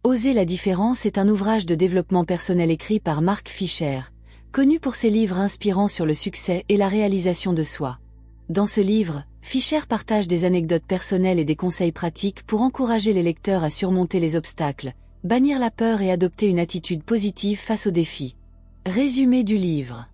Oser la différence est un ouvrage de développement personnel écrit par Mark Fisher, connu pour ses livres inspirants sur le succès et la réalisation de soi. Dans ce livre, Fisher partage des anecdotes personnelles et des conseils pratiques pour encourager les lecteurs à surmonter les obstacles, bannir la peur et adopter une attitude positive face aux défis. Résumé du livre.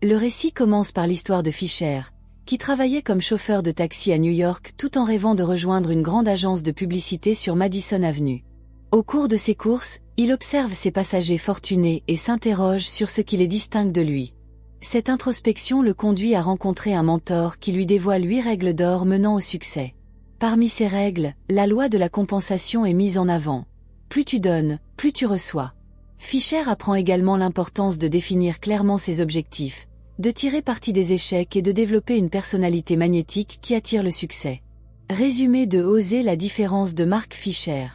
Le récit commence par l'histoire de Fisher, qui travaillait comme chauffeur de taxi à New York tout en rêvant de rejoindre une grande agence de publicité sur Madison Avenue. Au cours de ses courses, il observe ses passagers fortunés et s'interroge sur ce qui les distingue de lui. Cette introspection le conduit à rencontrer un mentor qui lui dévoile 8 règles d'or menant au succès. Parmi ces règles, la loi de la compensation est mise en avant. Plus tu donnes, plus tu reçois. Fisher apprend également l'importance de définir clairement ses objectifs, de tirer parti des échecs et de développer une personnalité magnétique qui attire le succès. Résumé de Oser la différence de Mark Fisher.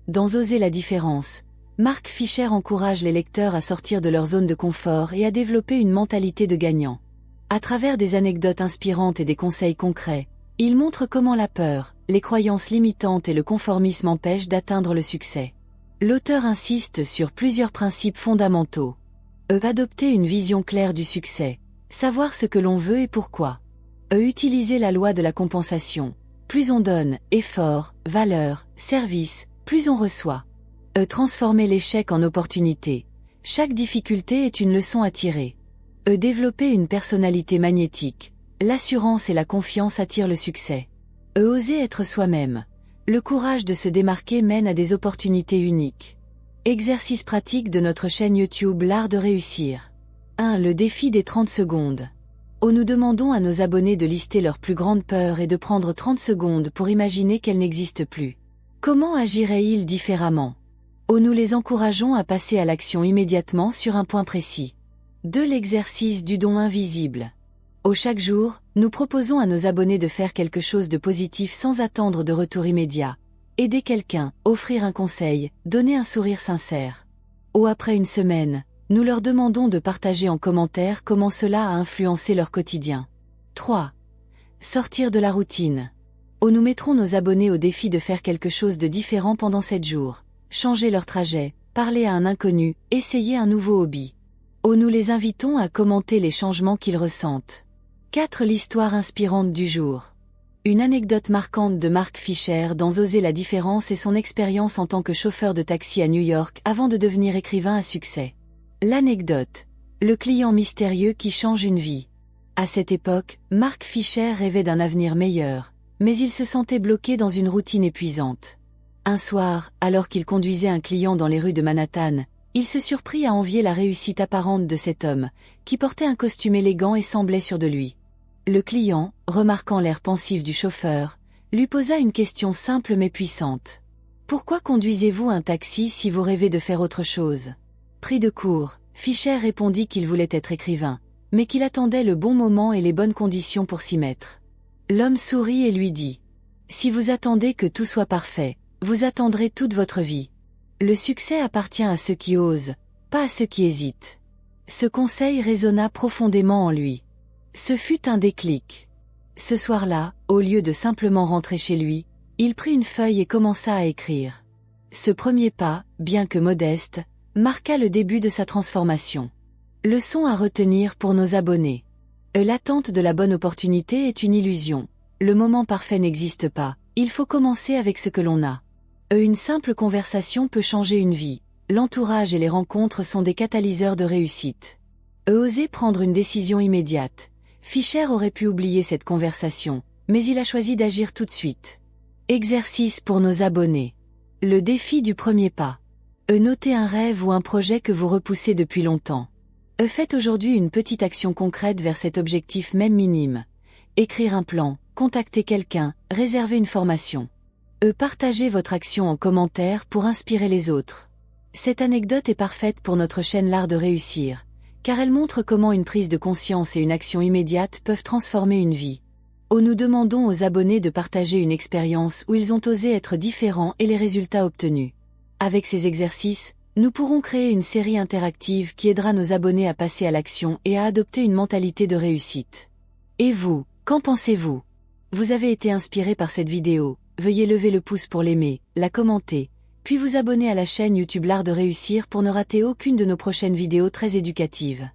Dans Oser la différence, Mark Fisher encourage les lecteurs à sortir de leur zone de confort et à développer une mentalité de gagnant. À travers des anecdotes inspirantes et des conseils concrets, il montre comment la peur, les croyances limitantes et le conformisme empêchent d'atteindre le succès. L'auteur insiste sur plusieurs principes fondamentaux. Adopter une vision claire du succès, savoir ce que l'on veut et pourquoi. Utiliser la loi de la compensation. Plus on donne, effort, valeur, service, plus on reçoit. Transformer l'échec en opportunité. Chaque difficulté est une leçon à tirer. Développer une personnalité magnétique. L'assurance et la confiance attirent le succès. Oser être soi-même. Le courage de se démarquer mène à des opportunités uniques. Exercice pratique de notre chaîne YouTube L'Art de réussir. 1. Le défi des 30 secondes. Nous demandons à nos abonnés de lister leurs plus grandes peurs et de prendre 30 secondes pour imaginer qu'elles n'existent plus. Comment agiraient-ils différemment? Nous les encourageons à passer à l'action immédiatement sur un point précis. 2. L'exercice du don invisible. Chaque jour, nous proposons à nos abonnés de faire quelque chose de positif sans attendre de retour immédiat. Aider quelqu'un, offrir un conseil, donner un sourire sincère. Après une semaine, nous leur demandons de partager en commentaire comment cela a influencé leur quotidien. 3. Sortir de la routine. Nous mettrons nos abonnés au défi de faire quelque chose de différent pendant 7 jours. Changer leur trajet, parler à un inconnu, essayer un nouveau hobby. Nous les invitons à commenter les changements qu'ils ressentent. 4. L'histoire inspirante du jour. Une anecdote marquante de Mark Fisher dans Oser la différence et son expérience en tant que chauffeur de taxi à New York avant de devenir écrivain à succès. L'anecdote. Le client mystérieux qui change une vie. À cette époque, Mark Fisher rêvait d'un avenir meilleur, mais il se sentait bloqué dans une routine épuisante. Un soir, alors qu'il conduisait un client dans les rues de Manhattan, il se surprit à envier la réussite apparente de cet homme, qui portait un costume élégant et semblait sûr de lui. Le client, remarquant l'air pensif du chauffeur, lui posa une question simple mais puissante. « Pourquoi conduisez-vous un taxi si vous rêvez de faire autre chose ?» Pris de court, Fisher répondit qu'il voulait être écrivain, mais qu'il attendait le bon moment et les bonnes conditions pour s'y mettre. L'homme sourit et lui dit « Si vous attendez que tout soit parfait, vous attendrez toute votre vie. Le succès appartient à ceux qui osent, pas à ceux qui hésitent. » Ce conseil résonna profondément en lui. Ce fut un déclic. Ce soir-là, au lieu de simplement rentrer chez lui, il prit une feuille et commença à écrire. Ce premier pas, bien que modeste, marqua le début de sa transformation. Leçon à retenir pour nos abonnés. L'attente de la bonne opportunité est une illusion. Le moment parfait n'existe pas, il faut commencer avec ce que l'on a. Une simple conversation peut changer une vie. L'entourage et les rencontres sont des catalyseurs de réussite. Oser prendre une décision immédiate. Fisher aurait pu oublier cette conversation, mais il a choisi d'agir tout de suite. Exercice pour nos abonnés. Le défi du premier pas. Notez un rêve ou un projet que vous repoussez depuis longtemps. Faites aujourd'hui une petite action concrète vers cet objectif même minime. Écrire un plan, contacter quelqu'un, réserver une formation. Partagez votre action en commentaire pour inspirer les autres. Cette anecdote est parfaite pour notre chaîne L'Art de réussir, car elle montre comment une prise de conscience et une action immédiate peuvent transformer une vie. Nous demandons aux abonnés de partager une expérience où ils ont osé être différents et les résultats obtenus. Avec ces exercices, nous pourrons créer une série interactive qui aidera nos abonnés à passer à l'action et à adopter une mentalité de réussite. Et vous, qu'en pensez-vous? Vous avez été inspiré par cette vidéo, veuillez lever le pouce pour l'aimer, la commenter, puis vous abonner à la chaîne YouTube L'Art de Réussir pour ne rater aucune de nos prochaines vidéos très éducatives.